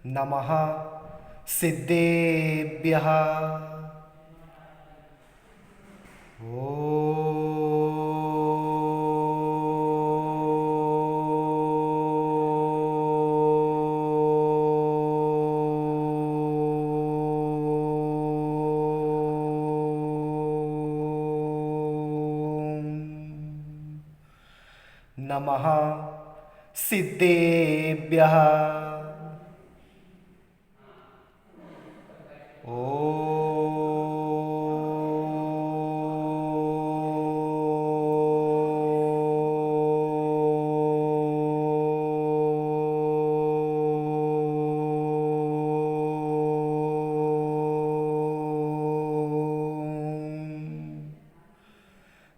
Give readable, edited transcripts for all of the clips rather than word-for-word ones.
नमः सिद्धेभ्यः। नमः सिद्धेभ्यः।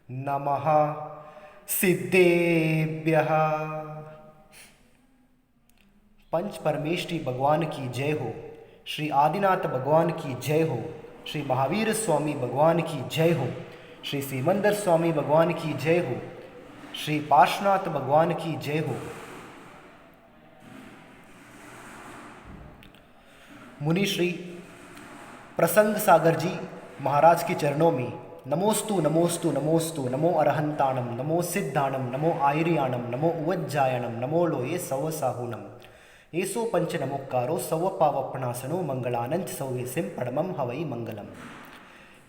नमः सिद्धेभ्यः। पंच परमेष्ठी भगवान की जय हो। श्री आदिनाथ भगवान की जय हो। श्री महावीर स्वामी भगवान की जय हो। श्री सिमंदर स्वामी भगवान की जय हो। श्री पार्श्वनाथ भगवान की जय हो। मुनि श्री प्रसन्न सागर जी महाराज के चरणों में नमोस्तु नमोस्तु नमोस्तु। नमो अरहंताणम, नमो सिद्धाणम, नमो आयरियाणम, नमो उवज्जायणम, नमो लोये सव साहूनम। येसो पंच नमोक्कारो सव पावपणासनो मंगलानंच सौवेसिम पड़मम हवई मंगलम।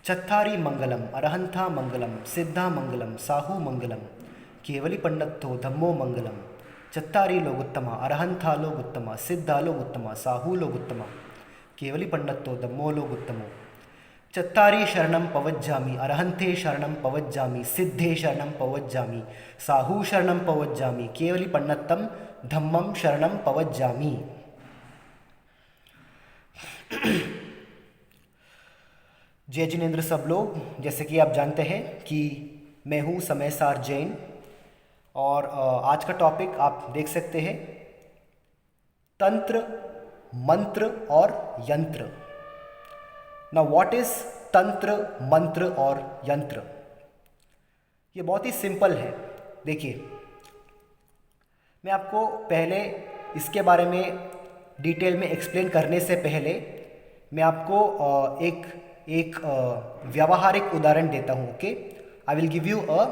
चत्तारी मंगलम, अरहंता मंगलम, सिद्धा मंगलम, साहू मंगलम, केवली पंडितो धम्मो मंगलम। चत्तारी लोग उत्तम, अरहंता लोग उत्तम, सिद्धा लोग उत्तम, साहू लोग उत्तम, केवली पंडितो धम्मो लोग उत्तमो। चत्तारी शरणं पवज्जामि, अरहंते शरणं पवज्जामि, सिद्धे शरणं पवज्जामि, साहू शरणं पवज्जामि, केवली पंडितम धम्मम शरणं पवज्जामि। जय जिनेन्द्र सब लोग। जैसे कि आप जानते हैं कि मैं हूँ समयसार जैन और आज का टॉपिक आप देख सकते हैं, तंत्र, मंत्र और यंत्र। नाउ व्हाट इज तंत्र, मंत्र और यंत्र? ये बहुत ही सिंपल है। देखिए, मैं आपको पहले इसके बारे में डिटेल में एक्सप्लेन करने से पहले मैं आपको एक व्यावहारिक उदाहरण देता हूँ। Okay, I will give you a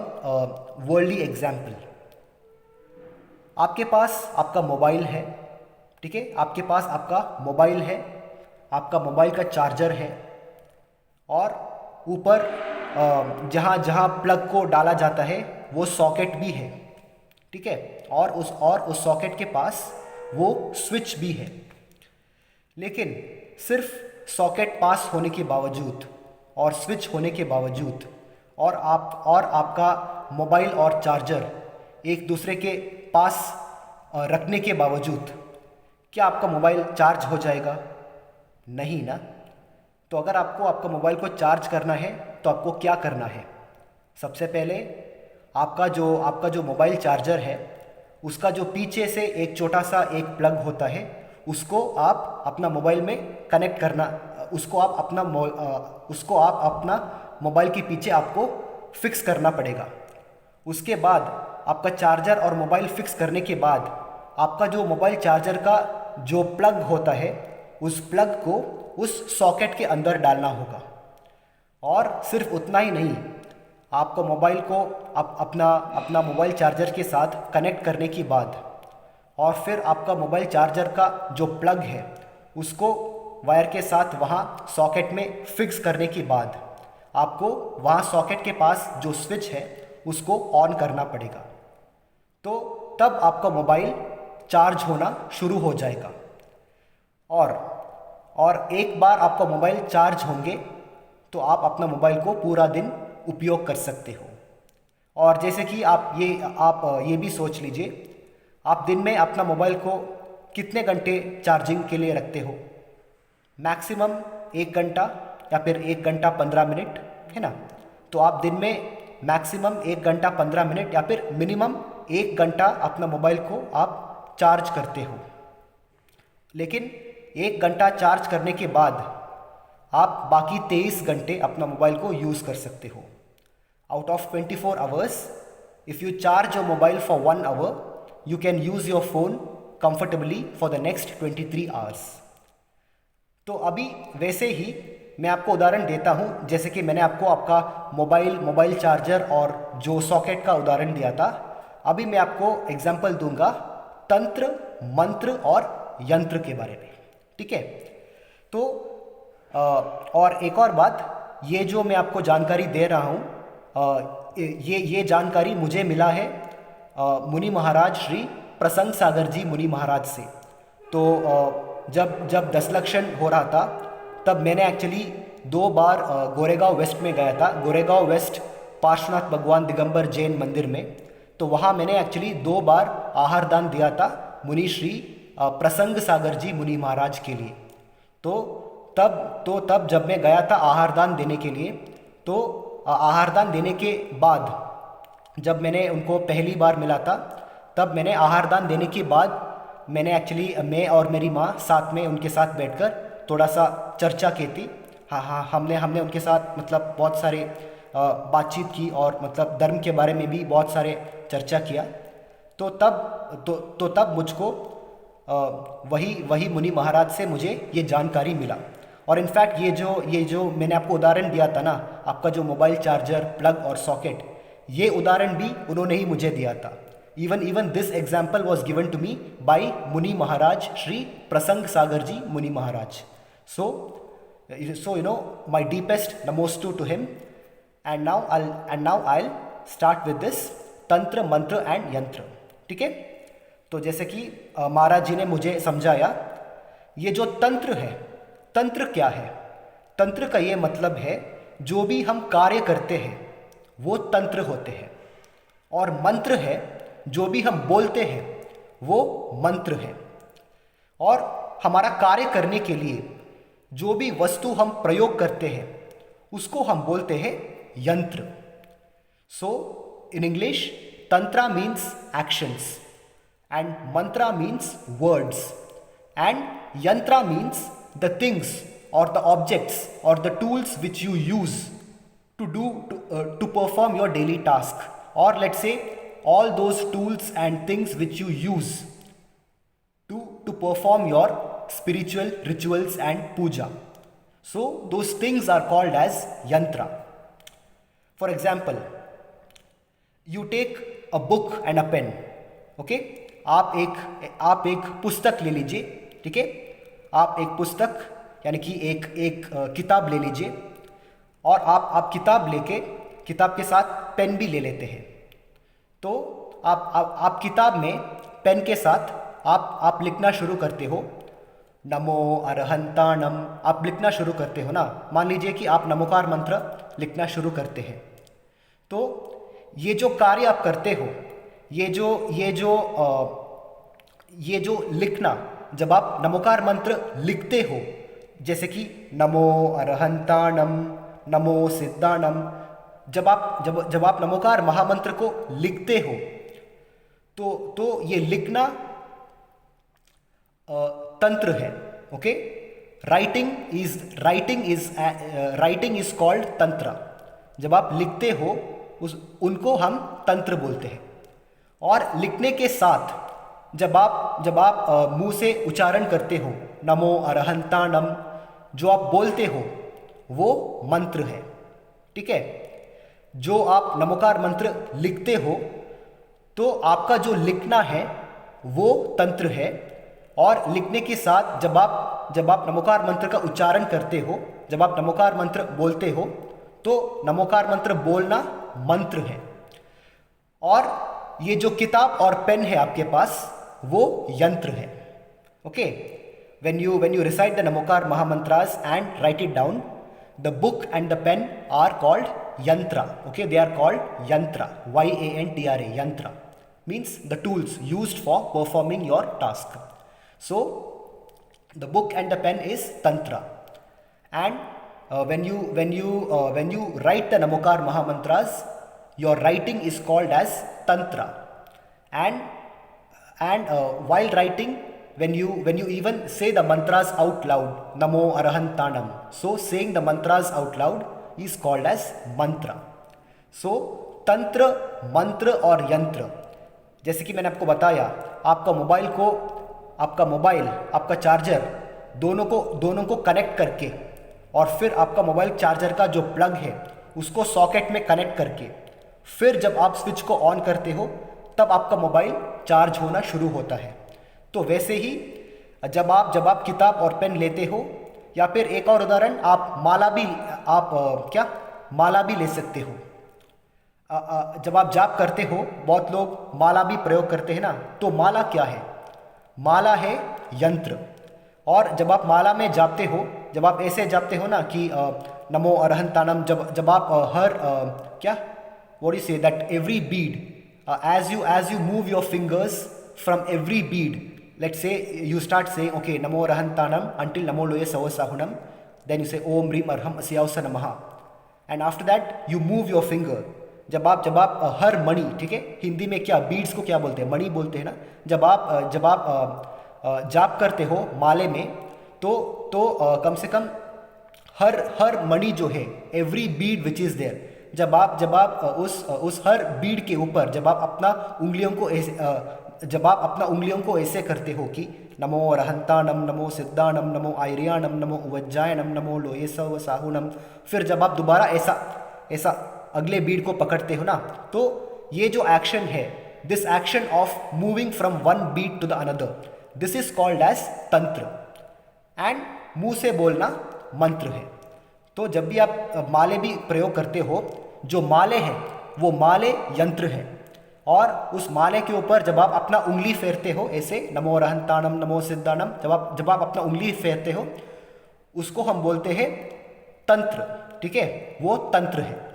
worldly example. आपके पास आपका मोबाइल है, ठीक है? आपके पास आपका मोबाइल है, आपका मोबाइल का चार्जर है और ऊपर जहाँ जहाँ प्लग को डाला जाता है वो सॉकेट भी है, ठीक है? और उस सॉकेट के पास वो स्विच भी है। लेकिन सिर्फ सॉकेट पास होने के बावजूद और स्विच होने के बावजूद और आपका मोबाइल और चार्जर एक दूसरे के पास रखने के बावजूद क्या आपका मोबाइल चार्ज हो जाएगा? नहीं ना। तो अगर आपको आपका मोबाइल को चार्ज करना है तो आपको क्या करना है? सबसे पहले आपका जो मोबाइल चार्जर है उसका जो पीछे से एक छोटा सा एक प्लग होता है उसको आप अपना मोबाइल में कनेक्ट करना, उसको आप अपना मोबाइल के पीछे आपको फिक्स करना पड़ेगा। उसके बाद आपका चार्जर और मोबाइल फिक्स करने के बाद आपका जो मोबाइल चार्जर का जो प्लग होता है उस प्लग को उस सॉकेट के अंदर डालना होगा। और सिर्फ उतना ही नहीं, आपको मोबाइल को अपना मोबाइल चार्जर के साथ कनेक्ट करने के बाद और फिर आपका मोबाइल चार्जर का जो प्लग है उसको वायर के साथ वहाँ सॉकेट में फिक्स करने के बाद आपको वहाँ सॉकेट के पास जो स्विच है उसको ऑन करना पड़ेगा। तो तब आपका मोबाइल चार्ज होना शुरू हो जाएगा। और एक बार आपका मोबाइल चार्ज होंगे तो आप अपना मोबाइल को पूरा दिन उपयोग कर सकते हो। और जैसे कि आप ये भी सोच लीजिए, आप दिन में अपना मोबाइल को कितने घंटे चार्जिंग के लिए रखते हो? मैक्सिमम 1 घंटा या फिर 1 घंटा 15 मिनट, है ना? तो आप दिन में मैक्सिमम 1 घंटा 15 मिनट या फिर मिनिमम 1 घंटा अपना मोबाइल को आप चार्ज करते हो, लेकिन 1 घंटा चार्ज करने के बाद आप बाकी 23 घंटे अपना मोबाइल को यूज़ कर सकते हो। Out of 24 hours, if you charge your mobile for 1 hour, you can use your phone comfortably for the next 23 hours. तो अभी वैसे ही मैं आपको उदाहरण देता हूँ, जैसे कि मैंने आपको आपका मोबाइल चार्जर और जो सॉकेट का उदाहरण दिया था। अभी मैं आपको एग्जाम्पल दूंगा तंत्र, मंत्र और यंत्र के बारे में, ठीक है। तो और एक और बात, ये जो मैं आपको जानकारी दे रहा हूँ, ये जानकारी मुझे मिला है मुनि महाराज श्री प्रसन्न सागर जी मुनि महाराज से। तो जब दशलक्षण हो रहा था, तब मैंने एक्चुअली 2 बार गोरेगांव वेस्ट में गया था, गोरेगांव वेस्ट पार्श्वनाथ भगवान दिगंबर जैन मंदिर में। तो वहाँ मैंने एक्चुअली 2 बार आहार दान दिया था मुनि श्री प्रसन्न सागर जी मुनि महाराज के लिए। तो तब जब मैं गया था आहार दान देने के लिए, तो आहार दान देने के बाद जब मैंने उनको पहली बार मिला था, तब मैंने आहार दान देने के बाद मैंने एक्चुअली, मैं और मेरी माँ साथ में उनके साथ बैठकर थोड़ा सा चर्चा की थी। हाँ, हमने उनके साथ मतलब बहुत सारे बातचीत की और मतलब धर्म के बारे में भी बहुत सारे चर्चा किया। तो तब मुझको वही मुनि महाराज से मुझे ये जानकारी मिला। और इनफैक्ट ये जो मैंने आपको उदाहरण दिया था ना, आपका जो मोबाइल चार्जर, प्लग और सॉकेट, ये उदाहरण भी उन्होंने ही मुझे दिया था। Even this example was given to me by Muni Maharaj Shri Prasang Sagar Ji Muni Maharaj. So you know, my deepest namostu to him. And now I'll start with this tantra, mantra and yantra. ठीक है। तो जैसे कि महाराज जी ने मुझे समझाया, ये जो तंत्र है, तंत्र क्या है? तंत्र का ये मतलब है जो भी हम कार्य करते हैं वो तंत्र होते हैं, और मंत्र है जो भी हम बोलते हैं वो मंत्र है। और हमारा कार्य करने के लिए जो भी वस्तु हम प्रयोग करते हैं उसको हम बोलते हैं यंत्र। So in English, tantra means actions and mantra means words and yantra means the things और द ऑब्जेक्ट्स और the tools which you use to perform your daily task, or let's say all those tools and things which you use to perform your spiritual rituals and puja. So those things are called as yantra. For example, you take a book and a pen. Okay, आप एक पुस्तक ले लीजिए, ठीक है। आप एक पुस्तक यानी कि एक किताब ले लीजिए, और आप किताब लेके किताब के साथ पेन भी ले लेते हैं। तो आप किताब में पेन के साथ आप लिखना शुरू करते हो, नमो अरहंताणम, आप लिखना शुरू करते हो ना। मान लीजिए कि आप नमोकार मंत्र लिखना शुरू करते हैं। तो ये जो कार्य आप करते हो, ये जो लिखना, जब आप नमोकार मंत्र लिखते हो, जैसे कि नमो अरहंताणम, नमो सिद्धाणम, जब आप नमोकार महामंत्र को लिखते हो तो ये लिखना तंत्र है। ओके, राइटिंग इज कॉल्ड तंत्र। जब आप लिखते हो उनको हम तंत्र बोलते हैं। और लिखने के साथ जब आप मुंह से उच्चारण करते हो नमो अरहंताणम, जो आप बोलते हो वो मंत्र है, ठीक है। जो आप नमोकार मंत्र लिखते हो तो आपका जो लिखना है वो तंत्र है। और लिखने के साथ जब आप नमोकार मंत्र का उच्चारण करते हो, जब आप नमोकार मंत्र बोलते हो, तो नमोकार मंत्र बोलना मंत्र है। और ये जो किताब और पेन है आपके पास, वो यंत्र है। Okay, when you recite the Namokar Mahamantras and write it down, the book and the pen are called yantra. Okay, they are called yantra, yantra. Yantra means the tools used for performing your task. So the book and the pen is tantra. And when you write the Namokar Mahamantras, your writing is called as tantra. and while writing, when you even say the mantras out loud, namo arahantanam, so saying the mantras out loud is called as mantra. So तंत्र, मंत्र और यंत्र, जैसे कि मैंने आपको बताया, आपका मोबाइल, आपका चार्जर, दोनों को कनेक्ट करके, और फिर आपका मोबाइल चार्जर का जो प्लग है उसको सॉकेट में कनेक्ट करके, फिर जब आप स्विच को ऑन करते हो तब आपका मोबाइल चार्ज होना शुरू होता है. तो वैसे ही जब आप किताब और पेन लेते हो, या फिर एक और उदाहरण, आप माला भी ले सकते हो. जब आप जाप करते हो, बहुत लोग माला भी प्रयोग करते हैं ना. तो माला क्या है? माला है यंत्र. और जब आप माला में जापते हो, जब आप ऐसे जापते हो ना कि नमो अरहंतानम, जब आप हर what do you say, that every bead, as you move your fingers from every bead, let's say you start saying, okay, namo arahantanam until namo loye savasahunam, then you say om rim arham asyausa namaha, and after that you move your finger. जब आप हर मणि, ठीक है, हिंदी में क्या beads को क्या बोलते हैं? मणि बोलते हैं ना. जब आप जाप करते हो माले में, तो कम से कम हर मणि जो है, every bead which is there, जब आप उस हर बीड के ऊपर जब आप अपना उंगलियों को ऐसे करते हो कि नमो अरहंतानम, नमो सिद्धानम, नमो आयर्यानम, नमो उवज्जायनम, नमो लोयेसव साहुनम, फिर जब आप दोबारा ऐसा अगले बीड को पकड़ते हो ना, तो ये जो एक्शन है, this action of moving from one bead to the another, this is called as tantra. And मुंह से बोलना मंत्र है. तो जब भी आप माले भी प्रयोग करते हो, जो माले हैं वो माले यंत्र है. और उस माले के ऊपर जब आप अपना उंगली फेरते हो ऐसे, नमो अरहंतानम, नमो सिद्धानम, जब आप अपना उंगली फेरते हो, उसको हम बोलते हैं तंत्र. ठीक है, वो तंत्र है.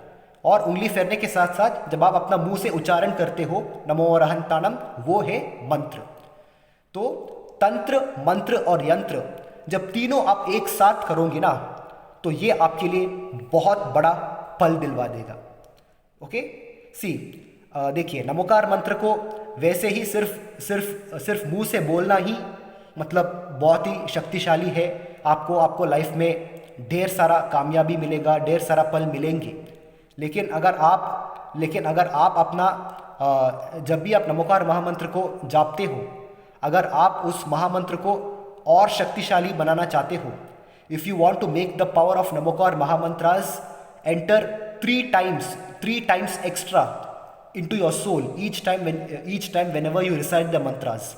और उंगली फेरने के साथ साथ जब आप अपना मुंह से उच्चारण करते हो नमो अरहंतानम, वो है मंत्र. तो तंत्र, मंत्र और यंत्र जब तीनों आप एक साथ करोगे ना, तो ये आपके लिए बहुत बड़ा फल दिलवा देगा. ओके, देखिए, नमोकार मंत्र को वैसे ही सिर्फ मुंह से बोलना ही मतलब बहुत ही शक्तिशाली है. आपको लाइफ में ढेर सारा कामयाबी मिलेगा, ढेर सारा फल मिलेंगे. लेकिन अगर आप अपना जब भी आप नमोकार महामंत्र को जापते हो, अगर आप उस महामंत्र को और शक्तिशाली बनाना चाहते हो, if you want to make the power of Namokar Mahamantras enter three times extra into your soul each time whenever you recite the mantras,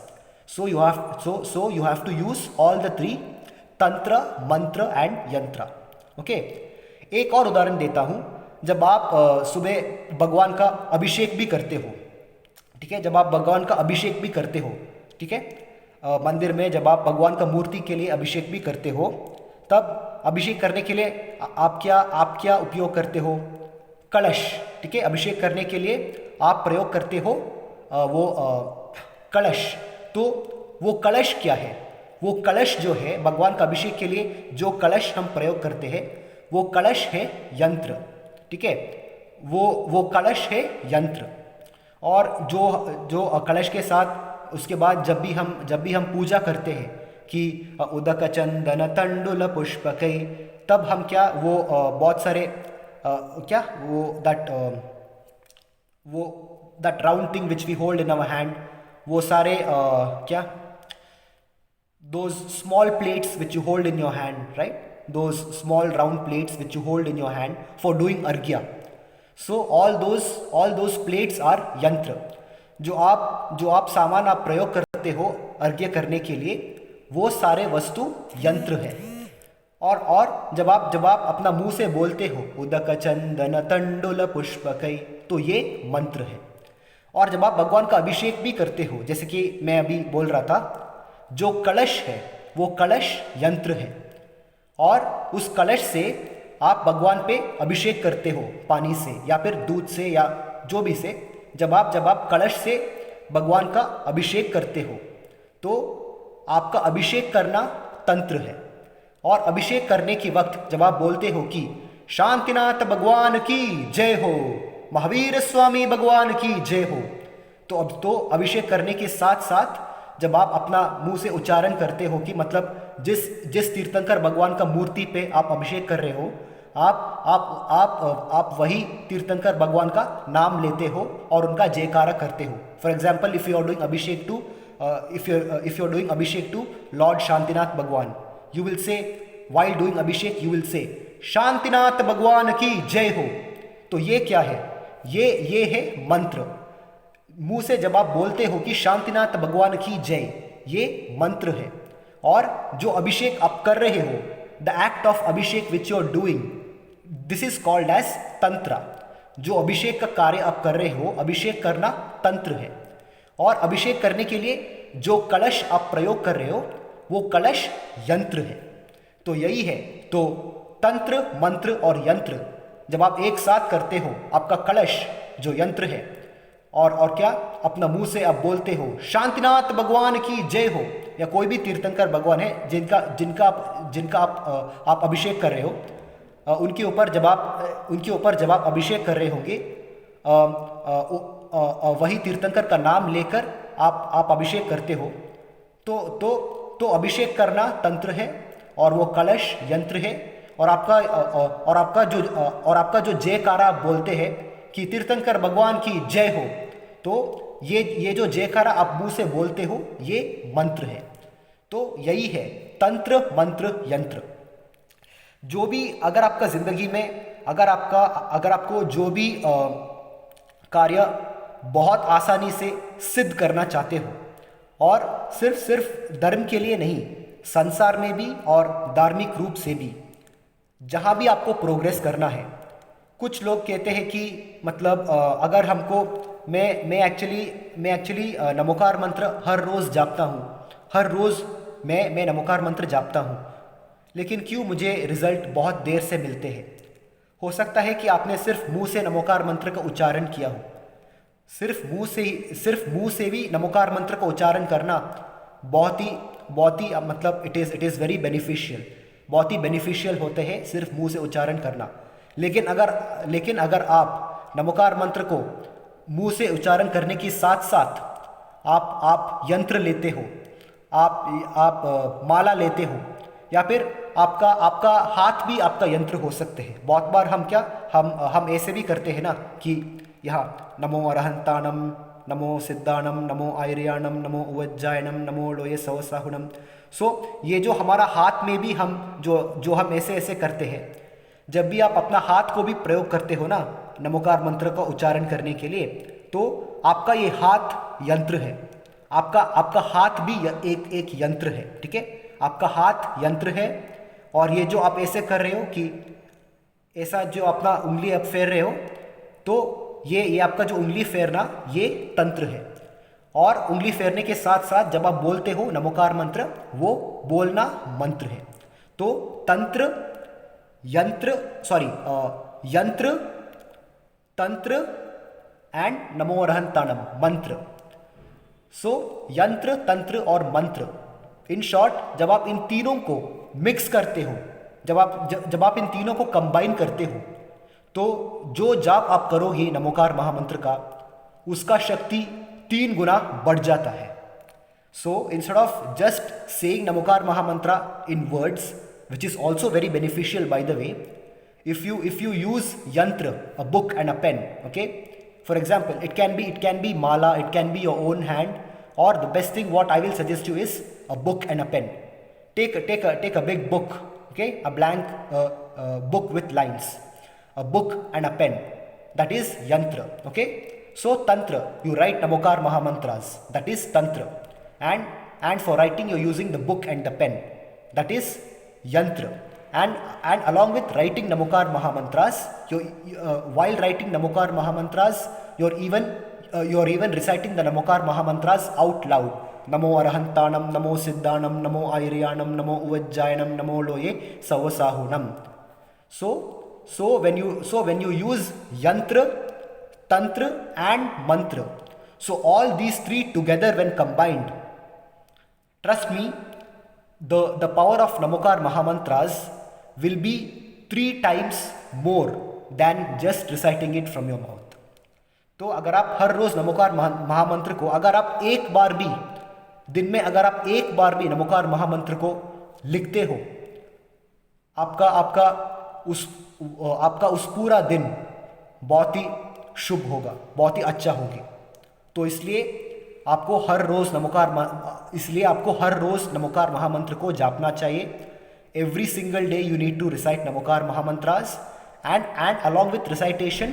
so you have to use all the three: tantra, mantra and yantra. Okay, एक और उदाहरण देता हूँ. जब आप सुबह भगवान का अभिषेक भी करते हो, ठीक है, जब आप भगवान का अभिषेक भी करते हो, ठीक है, मंदिर में जब आप भगवान का मूर्ति के लिए अभिषेक भी करते हो, तब अभिषेक करने के लिए आप क्या उपयोग करते हो? कलश. ठीक है, अभिषेक करने के लिए आप प्रयोग करते हो वो कलश. तो वो कलश क्या है? वो कलश जो है, भगवान का अभिषेक के लिए जो कलश हम प्रयोग करते हैं, वो कलश है यंत्र. ठीक है, वो कलश है यंत्र. और जो कलश के साथ उसके बाद जब भी हम पूजा करते हैं कि उदक चंदन तंडुल पुष्पकै, तब हम बहुत सारे that round thing which we hold in our hand, वो सारे those small plates which you hold in your hand, right? Those small round plates which you hold in your hand for doing arghya. So all those plates are yantra. जो आप सामान आप प्रयोग करते हो अर्घ्य करने के लिए, वो सारे वस्तु यंत्र है. और जब आप अपना मुंह से बोलते हो उदक चंदन तंडुल पुष्पकै, तो ये मंत्र है. और जब आप भगवान का अभिषेक भी करते हो, जैसे कि मैं अभी बोल रहा था, जो कलश है वो कलश यंत्र है. और उस कलश से आप भगवान पे अभिषेक करते हो पानी से या फिर दूध से या जो भी से. जब आप कलश से भगवान का अभिषेक करते हो, तो आपका अभिषेक करना तंत्र है. और अभिषेक करने के वक्त जब आप बोलते हो कि शांतिनाथ भगवान की जय हो, महावीर स्वामी भगवान की जय हो, तो अब तो अभिषेक करने के साथ साथ जब आप अपना मुंह से उच्चारण करते हो कि मतलब जिस जिस तीर्थंकर भगवान का मूर्ति पे आप अभिषेक कर रहे हो, आप वही तीर्थंकर भगवान का नाम लेते हो और उनका जयकारा करते हो. For example, if you are doing abhishek to if you're doing abhishek to Lord Shantinath Bhagwan, you will say, while doing abhishek you will say Shantinath भगवान की जय हो. तो ये क्या है? ये है मंत्र. मुंह से जब आप बोलते हो कि शांतिनाथ भगवान की जय, ये मंत्र है. और जो अभिषेक आप कर रहे हो, the act of abhishek which you are doing, this is called as tantra. जो अभिषेक का कार्य आप कर रहे हो, अभिषेक करना तंत्र है. और अभिषेक करने के लिए जो कलश आप प्रयोग कर रहे हो, वो कलश यंत्र है. तो यही है. तो तंत्र, मंत्र और यंत्र जब आप एक साथ करते हो, आपका कलश जो यंत्र है, और क्या अपना मुंह से आप बोलते हो शांतिनाथ भगवान की जय हो, या कोई भी तीर्थंकर भगवान है जिनका आप अभिषेक कर रहे हो, उनके ऊपर जब आप अभिषेक कर रहे होंगे, वही तीर्थंकर का नाम लेकर आप अभिषेक करते हो, तो अभिषेक करना तंत्र है और वो कलश यंत्र है. और आपका जो जयकारा बोलते हैं कि तीर्थंकर भगवान की जय हो, तो ये जो जयकारा आप मुंह से बोलते हो, ये मंत्र है. तो यही है तंत्र, मंत्र, यंत्र. जो भी अगर आपका जिंदगी में अगर आपको जो भी कार्य बहुत आसानी से सिद्ध करना चाहते हो, और सिर्फ धर्म के लिए नहीं, संसार में भी और धार्मिक रूप से भी, जहाँ भी आपको प्रोग्रेस करना है. कुछ लोग कहते हैं कि मतलब अगर हमको मैं एक्चुअली नमोकार मंत्र हर रोज़ जापता हूँ, हर रोज़ मैं नमोकार मंत्र जापता हूँ, लेकिन क्यों मुझे रिजल्ट बहुत देर से मिलते हैं? हो सकता है कि आपने सिर्फ मुंह से नमोकार मंत्र का उच्चारण किया हो. सिर्फ मुंह से भी नमोकार मंत्र का उच्चारण करना बहुत ही मतलब इट इज़ वेरी बेनिफिशियल. बहुत ही बेनिफिशियल होते हैं सिर्फ मुंह से उच्चारण करना. लेकिन अगर आप नमोकार मंत्र को मुंह से उच्चारण करने के साथ साथ आप यंत्र लेते हो, आप माला लेते हो, या फिर आपका हाथ भी आपका यंत्र हो सकते हैं. बहुत बार हम ऐसे भी करते हैं ना कि यहाँ नमो अरहंतानम, नमो सिद्धानम, नमो आयर्याणम, नमो उवज्जायनम, नमो लोये सवसाहुनम. सो ये जो हमारा हाथ में भी हम जो हम ऐसे करते हैं, जब भी आप अपना हाथ को भी प्रयोग करते हो ना नमोकार मंत्र का उच्चारण करने के लिए, तो आपका ये हाथ यंत्र है. आपका हाथ भी एक यंत्र है. ठीक है, आपका हाथ यंत्र है. और ये जो आप ऐसे कर रहे हो कि ऐसा जो अपना उंगली आप फेर रहे हो, तो ये आपका जो उंगली फेरना, ये तंत्र है. और उंगली फेरने के साथ साथ जब आप बोलते हो नमोकार मंत्र, वो बोलना मंत्र है. तो तंत्र, यंत्र, तंत्र एंड नमो अरहंतानम, मंत्र. सो यंत्र, तंत्र और मंत्र, इन शॉर्ट, जब आप इन तीनों को मिक्स करते हो, जब आप इन तीनों को कंबाइन करते हो, तो जो जाप आप करोगे नमोकार महामंत्र का, उसका शक्ति 3 गुना बढ़ जाता है. So instead of just saying Namokar महामंत्र इन words, which is also very beneficial by the way, if you use yantra, a book and a pen, okay, for example, it can be mala, it can be your own hand, or the best thing what I will suggest you is a book and a pen. Take a big book, okay, a blank book with lines, a book and a pen, that is yantra. Okay, so tantra, you write namokar mahamantras, that is tantra. And for writing you're using the book and the pen, that is yantra. And along with writing namokar mahamantras, while writing namokar mahamantras, you're even reciting the namokar mahamantras out loud. Namo arahantanam, namo siddhanam, namo airyanam, namo uvajjayanam, namo loye savasahunam. So when you use yantra, tantra and mantra, so all these 3 together when combined, trust me, the power of namokar mahamantras will be 3 times more than just reciting it from your mouth. तो अगर आप हर रोज नमोकार महामंत्र को अगर आप एक बार भी दिन में अगर आप एक बार भी नमोकार महामंत्र को लिखते हो, आपका आपका उस आपका उस पूरा दिन बहुत ही शुभ होगा, बहुत ही अच्छा होगी। तो इसलिए आपको हर रोज नमोकार महामंत्र को जापना चाहिए। Every single day you need to recite Namokar mahamantras and along with recitation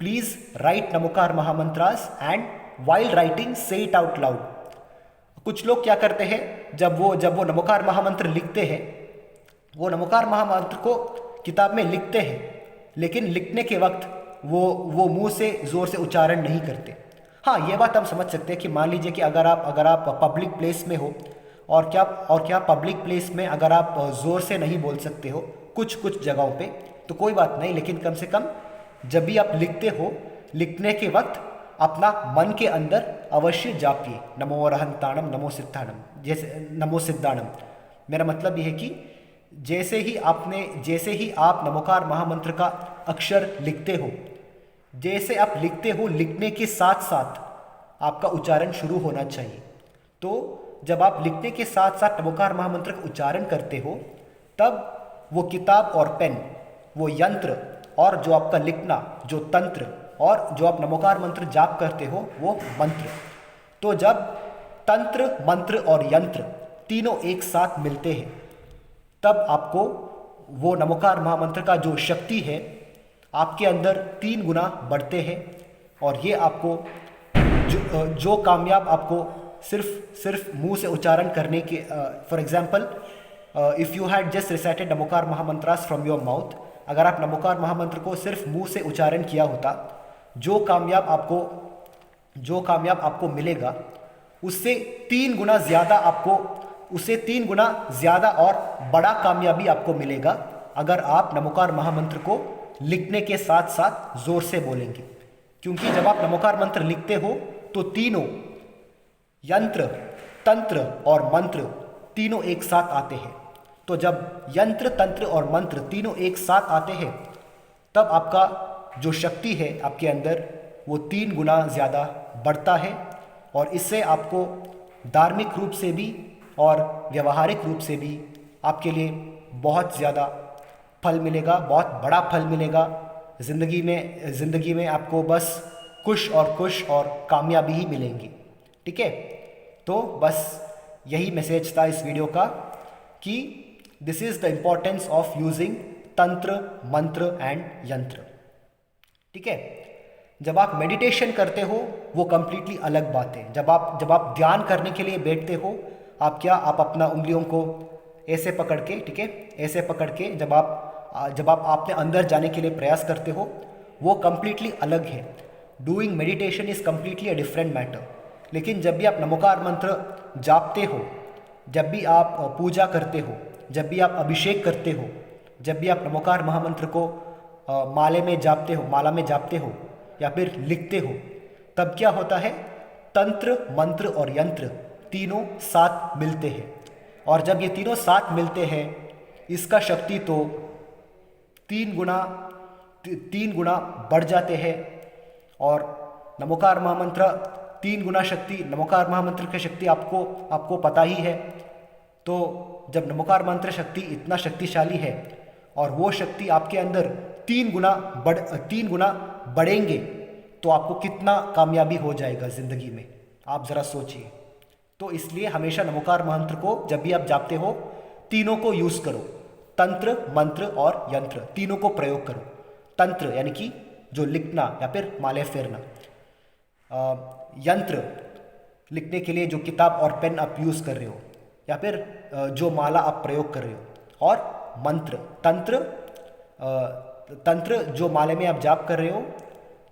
please write Namokar mahamantras and while writing say it out loud। कुछ लोग क्या करते हैं, जब वो नमोकार महामंत्र लिखते हैं, वो नमोकार महामंत्र को किताब में लिखते हैं, लेकिन लिखने के वक्त वो मुंह से जोर से उच्चारण नहीं करते। हाँ, ये बात हम समझ सकते हैं कि मान लीजिए कि अगर आप पब्लिक प्लेस में हो और क्या पब्लिक प्लेस में अगर आप जोर से नहीं बोल सकते हो कुछ जगहों पे, तो कोई बात नहीं, लेकिन कम से कम जब भी आप लिखते हो, लिखने के वक्त अपना मन के अंदर अवश्य जापिए नमो अरहंताणम नमो सिद्धाणम, जैसे नमो सिद्धाणम। मेरा मतलब यह है कि जैसे ही आप नमोकार महामंत्र का अक्षर लिखते हो, जैसे आप लिखते हो, लिखने के साथ साथ आपका उच्चारण शुरू होना चाहिए। तो जब आप लिखने के साथ साथ नमोकार महामंत्र का उच्चारण करते हो, तब वो किताब और पेन, वो यंत्र और जो आपका लिखना, जो तंत्र और जो आप नमोकार मंत्र जाप करते हो, वो मंत्र। तो जब तंत्र, मंत्र और यंत्र तीनों एक साथ मिलते हैं, तब आपको वो नमोकार महामंत्र का जो शक्ति है आपके अंदर 3 गुना बढ़ते हैं। और ये आपको जो कामयाब आपको सिर्फ मुंह से उच्चारण करने के, for example if you had just recited Namokar महामंत्रास फ्रॉम योर माउथ, अगर आप नमोकार महामंत्र को सिर्फ मुंह से उच्चारण किया होता, जो कामयाब आपको मिलेगा उससे 3 गुना ज़्यादा और बड़ा कामयाबी आपको मिलेगा अगर आप नमोकार महामंत्र को लिखने के साथ साथ जोर से बोलेंगे। क्योंकि जब आप नमोकार मंत्र लिखते हो तो तीनों यंत्र, तंत्र और मंत्र तीनों एक साथ आते हैं। तो जब यंत्र, तंत्र और मंत्र तीनों एक साथ आते हैं, तब आपका जो शक्ति है आपके अंदर वो 3 गुना ज़्यादा बढ़ता है। और इससे आपको धार्मिक रूप से भी और व्यवहारिक रूप से भी आपके लिए बहुत ज़्यादा फल मिलेगा, बहुत बड़ा फल मिलेगा। ज़िंदगी में आपको बस खुश और कामयाबी ही मिलेंगी। ठीक है, तो बस यही मैसेज था इस वीडियो का कि this is the importance of using तंत्र, मंत्र एंड यंत्र। ठीक है, जब आप मेडिटेशन करते हो वो कंप्लीटली अलग बात है। जब आप ध्यान करने के लिए बैठते हो, आप अपना उंगलियों को ऐसे पकड़ के, ठीक है, ऐसे पकड़ के जब आप अपने अंदर जाने के लिए प्रयास करते हो, वो कंप्लीटली अलग है। Doing meditation is completely a different matter. लेकिन जब भी आप नमोकार मंत्र जापते हो, जब भी आप पूजा करते हो, जब भी आप अभिषेक करते हो, जब भी आप नमोकार महामंत्र को माला में जापते हो या फिर लिखते हो, तब क्या होता है, तंत्र, मंत्र और यंत्र तीनों साथ मिलते हैं। और जब ये तीनों साथ मिलते हैं, इसका शक्ति तो 3 गुना बढ़ जाते हैं। और नमोकार महामंत्र 3 गुना शक्ति, नमोकार महामंत्र की शक्ति आपको पता ही है। तो जब नमोकार मंत्र शक्ति इतना शक्तिशाली है और वो शक्ति आपके अंदर 3 गुना बढ़ेंगे, तो आपको कितना कामयाबी हो जाएगा ज़िंदगी में, आप ज़रा सोचिए। तो इसलिए हमेशा नमोकार मंत्र को जब भी आप जापते हो, तीनों को यूज़ करो, तंत्र, मंत्र और यंत्र तीनों को प्रयोग करो। तंत्र यानी कि जो लिखना या फिर माले फेरना, यंत्र लिखने के लिए जो किताब और पेन आप यूज़ कर रहे हो या फिर जो माला आप प्रयोग कर रहे हो, और मंत्र, तंत्र जो माले में आप जाप कर रहे हो,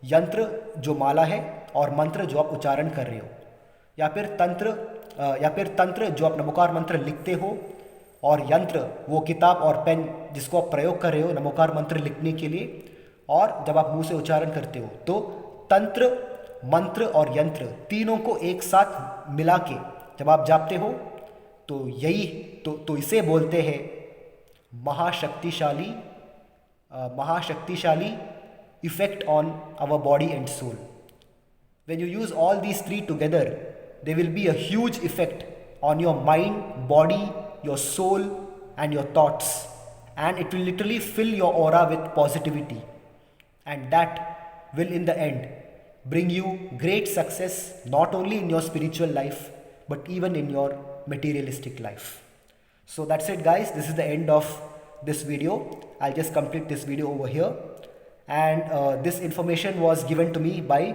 यंत्र जो माला है, और मंत्र जो आप उच्चारण कर रहे हो, या फिर तंत्र जो आप नमोकार मंत्र लिखते हो, और यंत्र वो किताब और पेन जिसको आप प्रयोग कर रहे हो नमोकार मंत्र लिखने के लिए, और जब आप मुंह से उच्चारण करते हो, तो तंत्र, मंत्र और यंत्र तीनों को एक साथ मिला के जब आप जापते हो, तो इसे बोलते हैं महाशक्तिशाली effect on our body and soul. When you use all these three together, there will be a huge effect on your mind, body, your soul, and your thoughts. And it will literally fill your aura with positivity. And that will, in the end, bring you great success not only in your spiritual life but even in your materialistic life. So that's it, guys. This is the end of this video. I'll just complete this video over here. And this information was given to me by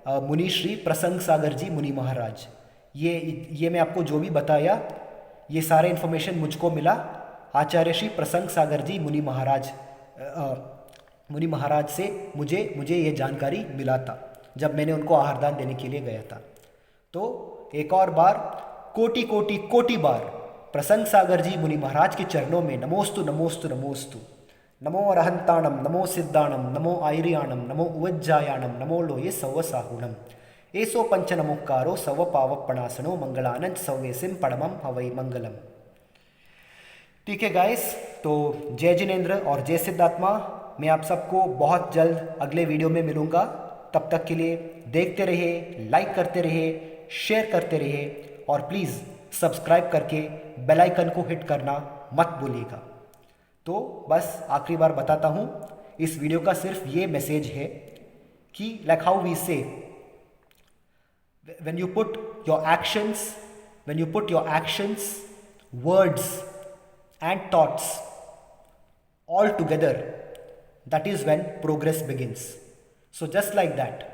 मुनि श्री प्रसंग सागर जी मुनि महाराज. ये मैं आपको जो भी बताया, ये सारे इन्फॉर्मेशन मुझको मिला आचार्य श्री प्रसंग सागर जी मुनि महाराज से मुझे ये जानकारी मिला था जब मैंने उनको आहारदान देने के लिए गया था. तो एक और बार कोटि बार प्रसंग सागर जी मुनि महाराज के चरणों में नमोस्तु नमोस्तु नमोस्तु. नमो अरहंताणम, नमो सिद्धाणम, नमो आयरियाणम, नमो उवज्जायाणम, नमो लोये सव साहुणम. एसो पंच नमोकारो सव पावपणासनो मंगलानंद सवेसिम पड़मम हवै मंगलम. ठीक है गाइस, तो जय जिनेंद्र और जय सिद्धात्मा. मैं आप सबको बहुत जल्द अगले वीडियो में मिलूँगा. तब तक के लिए देखते रहिए, लाइक करते रहिए, शेयर करते रहिए और प्लीज़ सब्सक्राइब करके बेल आइकन को हिट करना मत भूलिएगा. तो बस आखिरी बार बताता हूँ, इस वीडियो का सिर्फ ये मैसेज है कि लाइक हाउ वी से when you put your actions, words and thoughts all together, that is when progress begins. So just like that,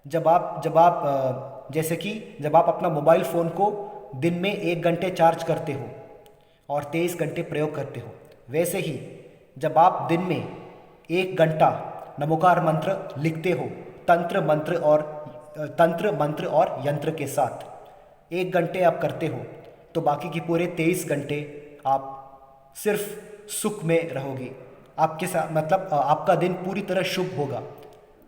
जब आप जैसे कि जब आप अपना मोबाइल फ़ोन को दिन में 1 घंटे चार्ज करते हो और 23 घंटे प्रयोग करते हो, वैसे ही जब आप दिन में 1 घंटा नमोकार मंत्र लिखते हो तंत्र मंत्र और यंत्र के साथ 1 घंटे आप करते हो, तो बाकी के पूरे 23 घंटे आप सिर्फ सुख में रहोगे. आपके साथ मतलब आपका दिन पूरी तरह शुभ होगा.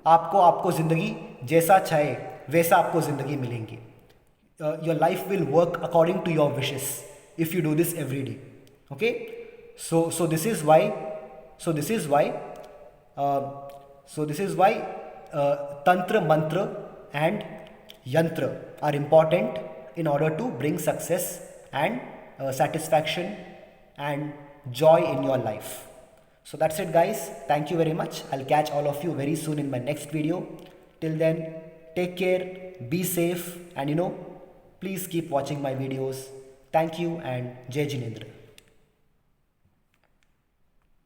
आपको ज़िंदगी जैसा चाहे वैसा आपको ज़िंदगी मिलेंगी. Your life will work according to your wishes if you do this every day. Okay, so this is why tantra, mantra and yantra are important in order to bring success and satisfaction and joy in your life. So that's it, guys. Thank you very much. I'll catch all of you very soon in my next video. Till then, take care, be safe, and please keep watching my videos. Thank you and Jai Jinendra.